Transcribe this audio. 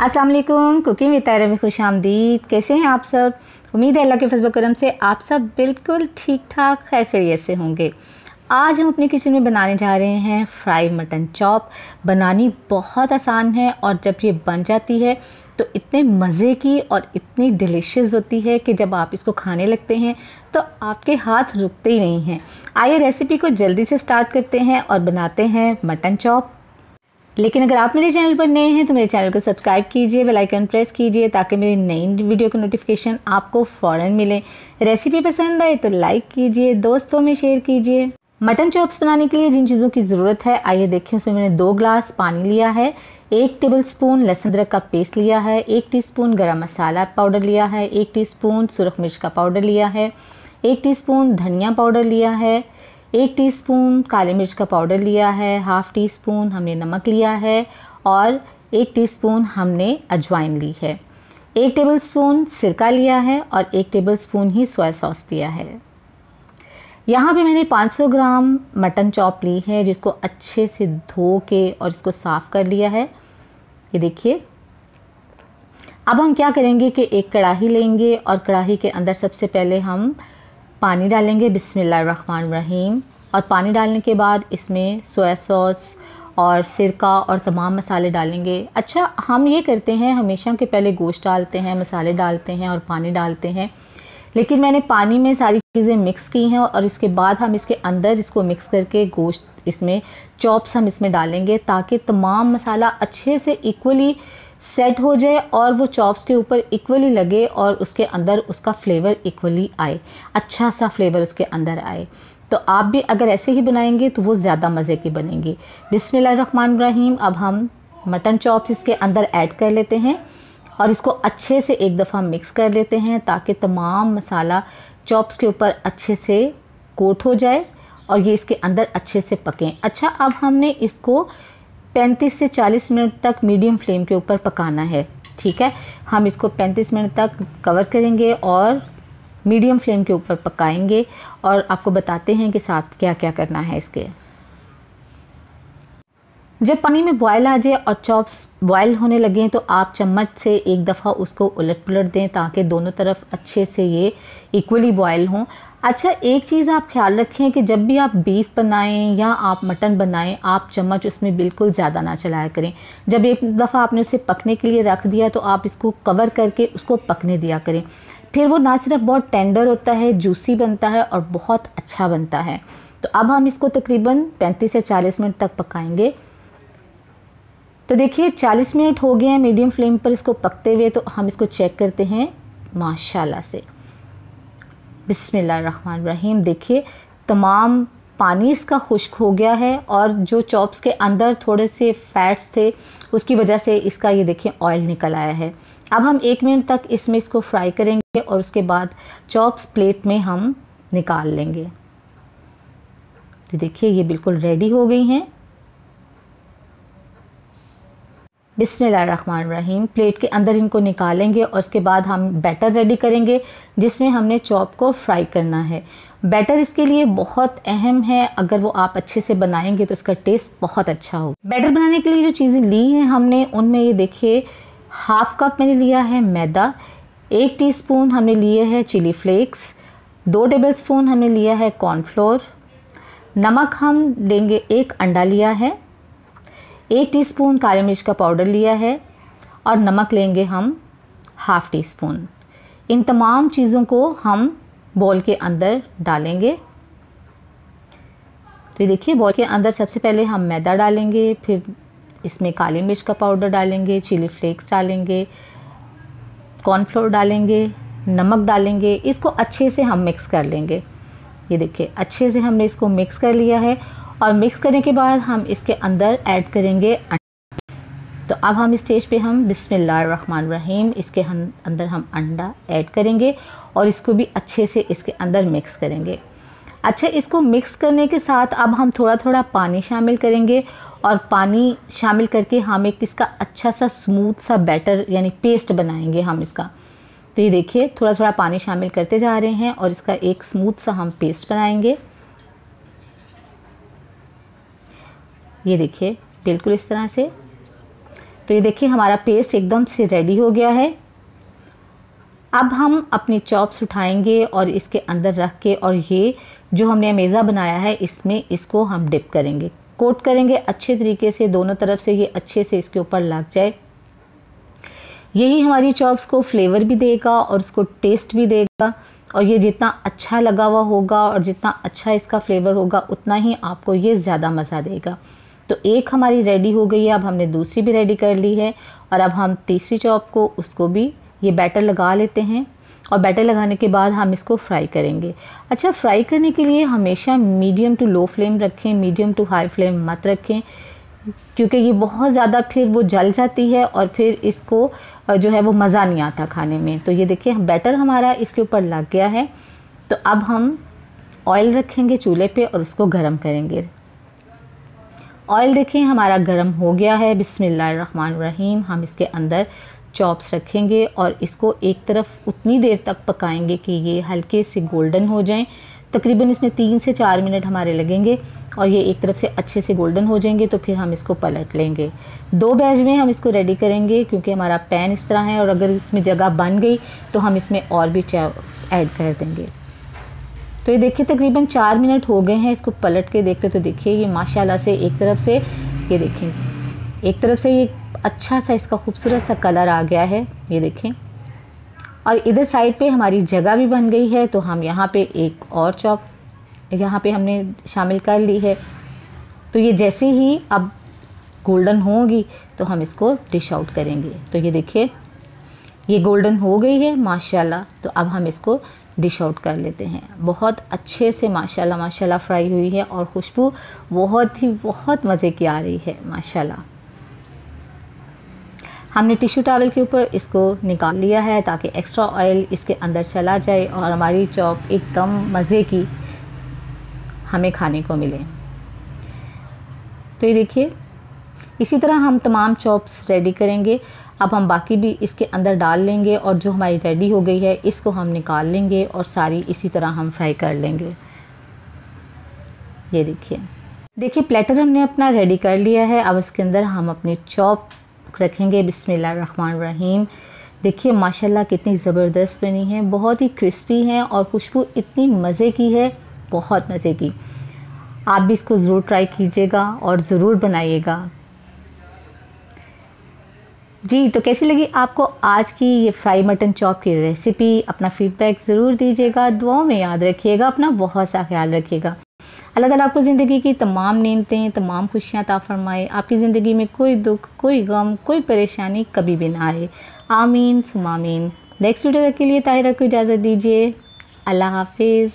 अस्सलाम वालेकुम। Cooking with तायरा में खुश आमदीद। कैसे हैं आप सब? उम्मीद है अल्लाह के फजल करम से आप सब बिल्कुल ठीक ठाक खैर खैरियत से होंगे। आज हम अपने किचन में बनाने जा रहे हैं फ्राई मटन चॉप। बनानी बहुत आसान है और जब ये बन जाती है तो इतने मज़े की और इतनी डिलीशियस होती है कि जब आप इसको खाने लगते हैं तो आपके हाथ रुकते ही नहीं हैं। आइए रेसिपी को जल्दी से स्टार्ट करते हैं और बनाते हैं मटन चॉप। लेकिन अगर आप मेरे चैनल पर नए हैं तो मेरे चैनल को सब्सक्राइब कीजिए, बेल आइकन प्रेस कीजिए ताकि मेरी नई वीडियो की नोटिफिकेशन आपको फ़ौरन मिले। रेसिपी पसंद आए तो लाइक कीजिए, दोस्तों में शेयर कीजिए। मटन चॉप्स बनाने के लिए जिन चीज़ों की ज़रूरत है आइए देखिए। उसमें मैंने 2 ग्लास पानी लिया है, 1 टेबलस्पून लहसुन अदरक का पेस्ट लिया है, 1 टीस्पून गरम मसाला पाउडर लिया है, 1 टीस्पून सुरख मिर्च का पाउडर लिया है, 1 टीस्पून धनिया पाउडर लिया है, 1 टीस्पून काली मिर्च का पाउडर लिया है, हाफ़ टी स्पून हमने नमक लिया है और 1 टीस्पून हमने अजवाइन ली है, 1 टेबलस्पून सिरका लिया है और 1 टेबलस्पून ही सोया सॉस लिया है। यहाँ पे मैंने 500 ग्राम मटन चॉप ली है जिसको अच्छे से धो के और इसको साफ़ कर लिया है। ये देखिए। अब हम क्या करेंगे कि एक कढ़ाई लेंगे और कढ़ाई के अंदर सबसे पहले हम पानी डालेंगे, बिस्मिल्लाहिर्रहमानिर्रहीम। और पानी डालने के बाद इसमें सोया सॉस और सिरका और तमाम मसाले डालेंगे। अच्छा, हम ये करते हैं हमेशा कि पहले गोश्त डालते हैं, मसाले डालते हैं और पानी डालते हैं, लेकिन मैंने पानी में सारी चीज़ें मिक्स की हैं और इसके बाद हम इसके अंदर इसको मिक्स करके गोश्त इसमें चॉप्स हम इसमें डालेंगे ताकि तमाम मसाला अच्छे से इक्वली सेट हो जाए और वो चॉप्स के ऊपर इक्वली लगे और उसके अंदर उसका फ्लेवर इक्वली आए, अच्छा सा फ्लेवर उसके अंदर आए। तो आप भी अगर ऐसे ही बनाएंगे तो वो ज़्यादा मज़े की बनेंगी। बिस्मिल्लाहिर्रहमानिर्रहीम। अब हम मटन चॉप्स इसके अंदर ऐड कर लेते हैं और इसको अच्छे से एक दफ़ा मिक्स कर लेते हैं ताकि तमाम मसाला चॉप्स के ऊपर अच्छे से कोट हो जाए और ये इसके अंदर अच्छे से पकें। अच्छा, अब हमने इसको 35 से 40 मिनट तक मीडियम फ्लेम के ऊपर पकाना है। ठीक है, हम इसको 35 मिनट तक कवर करेंगे और मीडियम फ्लेम के ऊपर पकाएंगे और आपको बताते हैं कि साथ क्या क्या करना है इसके। जब पानी में बॉयल आ जाए और चॉप्स बॉयल होने लगें तो आप चम्मच से एक दफ़ा उसको उलट पुलट दें ताकि दोनों तरफ अच्छे से ये इक्वली बॉयल हों। अच्छा, एक चीज़ आप ख्याल रखें कि जब भी आप बीफ बनाएं या आप मटन बनाएं आप चम्मच उसमें बिल्कुल ज़्यादा ना चलाया करें। जब एक दफ़ा आपने उसे पकने के लिए रख दिया तो आप इसको कवर करके उसको पकने दिया करें। फिर वो ना सिर्फ बहुत टेंडर होता है, जूसी बनता है और बहुत अच्छा बनता है। तो अब हम इसको तकरीबन 35 से 40 मिनट तक पकाएंगे। तो देखिए 40 मिनट हो गए हैं मीडियम फ्लेम पर इसको पकते हुए। तो हम इसको चेक करते हैं माशाल्लाह से। बिस्मिल्लाहिर्रहमानिर्रहीम। देखिए तमाम पानी इसका खुश्क हो गया है और जो चॉप्स के अंदर थोड़े से फैट्स थे उसकी वजह से इसका ये देखिए ऑयल निकल आया है। अब हम 1 मिनट तक इसमें इसको फ्राई करेंगे और उसके बाद चॉप्स प्लेट में हम निकाल लेंगे। तो देखिए ये बिल्कुल रेडी हो गई हैं। बिस्मिल्लाहिर्रहमानिर्रहीम। प्लेट के अंदर इनको निकालेंगे और उसके बाद हम बैटर रेडी करेंगे जिसमें हमने चॉप को फ्राई करना है। बैटर इसके लिए बहुत अहम है, अगर वो आप अच्छे से बनाएंगे तो इसका टेस्ट बहुत अच्छा होगा। बैटर बनाने के लिए जो चीज़ें ली हैं हमने उनमें ये देखिए हाफ़ कप मैंने लिया है मैदा, 1 टीस्पून हमने लिए है चिली फ्लेक्स, 2 टेबलस्पून हमने लिया है कॉर्नफ्लोर, नमक हम लेंगे, 1 अंडा लिया है, 1 टीस्पून काली मिर्च का पाउडर लिया है और नमक लेंगे हम हाफ़ टी स्पून। इन तमाम चीज़ों को हम बॉल के अंदर डालेंगे। तो ये देखिए बॉल के अंदर सबसे पहले हम मैदा डालेंगे, फिर इसमें काली मिर्च का पाउडर डालेंगे, चिली फ्लेक्स डालेंगे, कॉर्नफ्लोर डालेंगे, नमक डालेंगे। इसको अच्छे से हम मिक्स कर लेंगे। ये देखिए अच्छे से हमने इसको मिक्स कर लिया है और मिक्स करने के बाद हम इसके अंदर ऐड करेंगे अंडा। तो अब हम इस स्टेज पे हम बिस्मिल्लाहिर्रहमानिर्रहीम इसके अंदर हम अंडा ऐड करेंगे और इसको भी अच्छे से इसके अंदर मिक्स करेंगे। अच्छा, इसको मिक्स करने के साथ अब हम थोड़ा थोड़ा पानी शामिल करेंगे और पानी शामिल करके हम एक इसका अच्छा सा स्मूथ सा बैटर यानी पेस्ट बनाएंगे हम इसका। तो ये देखिए थोड़ा थोड़ा पानी शामिल करते जा रहे हैं और इसका एक स्मूथ सा हम पेस्ट बनाएंगे। ये देखिए बिल्कुल इस तरह से। तो तो ये देखिए हमारा पेस्ट एकदम से रेडी हो गया है। अब हम अपनी चॉप्स उठाएंगे और इसके अंदर रख के, और ये जो हमने अमेज़ा बनाया है इसमें इसको हम डिप करेंगे, कोट करेंगे अच्छे तरीके से, दोनों तरफ से ये अच्छे से इसके ऊपर लग जाए। यही हमारी चॉप्स को फ्लेवर भी देगा और उसको टेस्ट भी देगा, और ये जितना अच्छा लगा हुआ होगा और जितना अच्छा इसका फ्लेवर होगा उतना ही आपको ये ज़्यादा मज़ा देगा। तो एक हमारी रेडी हो गई है, अब हमने दूसरी भी रेडी कर ली है, और अब हम तीसरी चॉप को उसको भी ये बैटर लगा लेते हैं, और बैटर लगाने के बाद हम इसको फ्राई करेंगे। अच्छा, फ्राई करने के लिए हमेशा मीडियम टू लो फ्लेम रखें, मीडियम टू हाई फ्लेम मत रखें, क्योंकि ये बहुत ज़्यादा फिर वो जल जाती है और फिर इसको जो है वो मज़ा नहीं आता खाने में। तो ये देखिए बैटर हमारा इसके ऊपर लग गया है। तो अब हम ऑयल रखेंगे चूल्हे पे और उसको गरम करेंगे। ऑयल देखें हमारा गरम हो गया है। बिस्मिल्लाहिर्रहमानिर्रहीम। हम इसके अंदर चॉप्स रखेंगे और इसको एक तरफ उतनी देर तक पकाएंगे कि ये हल्के से गोल्डन हो जाएं। तकरीबन इसमें 3 से 4 मिनट हमारे लगेंगे, और ये एक तरफ से अच्छे से गोल्डन हो जाएंगे तो फिर हम इसको पलट लेंगे। 2 बैच में हम इसको रेडी करेंगे, क्योंकि हमारा पैन इस तरह है, और अगर इसमें जगह बन गई तो हम इसमें और भी ऐड कर देंगे। तो ये देखिए तकरीबन 4 मिनट हो गए हैं। इसको पलट के देखते तो देखिए ये माशाल्लाह से एक तरफ से, ये देखें एक तरफ से ये अच्छा सा इसका खूबसूरत सा कलर आ गया है, ये देखें। और इधर साइड पे हमारी जगह भी बन गई है, तो हम यहाँ पे एक और चॉप यहाँ पे हमने शामिल कर ली है। तो ये जैसे ही अब गोल्डन होगी तो हम इसको डिश आउट करेंगे। तो ये देखिए ये गोल्डन हो गई है माशाल्लाह। तो अब हम इसको डिश आउट कर लेते हैं। बहुत अच्छे से माशाल्लाह माशाल्लाह फ्राई हुई है, और खुशबू बहुत मज़े की आ रही है माशाल्लाह। हमने टिश्यू टॉवल के ऊपर इसको निकाल लिया है ताकि एक्स्ट्रा ऑयल इसके अंदर चला जाए और हमारी चॉप एकदम मज़े की हमें खाने को मिले। तो ये देखिए इसी तरह हम तमाम चॉप्स रेडी करेंगे। अब हम बाकी भी इसके अंदर डाल लेंगे, और जो हमारी रेडी हो गई है इसको हम निकाल लेंगे और सारी इसी तरह हम फ्राई कर लेंगे। ये देखिए प्लेटर हमने अपना रेडी कर लिया है। अब इसके अंदर हम अपनी चॉप रखेंगे। बिस्मिल्लाहिर्रहमानिर्रहीम। देखिए माशाल्लाह कितनी ज़बरदस्त बनी है, बहुत ही क्रिस्पी है, और खुशबू इतनी मज़े की है, बहुत मज़े की। आप भी इसको ज़रूर ट्राई कीजिएगा और ज़रूर बनाइएगा। जी, तो कैसी लगी आपको आज की ये फ्राई मटन चॉप की रेसिपी? अपना फीडबैक ज़रूर दीजिएगा, दुआओं में याद रखिएगा, अपना बहुत सा ख्याल रखिएगा। अल्लाह ताला आपको ज़िंदगी की तमाम नेमतें, तमाम खुशियाँ अता फ़रमाए। आपकी ज़िंदगी में कोई दुख, कोई गम, कोई परेशानी कभी भी ना आए। आमीन सुम आमीन। नेक्स्ट वीडियो तक के लिए ताहिरा को इजाज़त दीजिए। अल्लाह हाफिज़।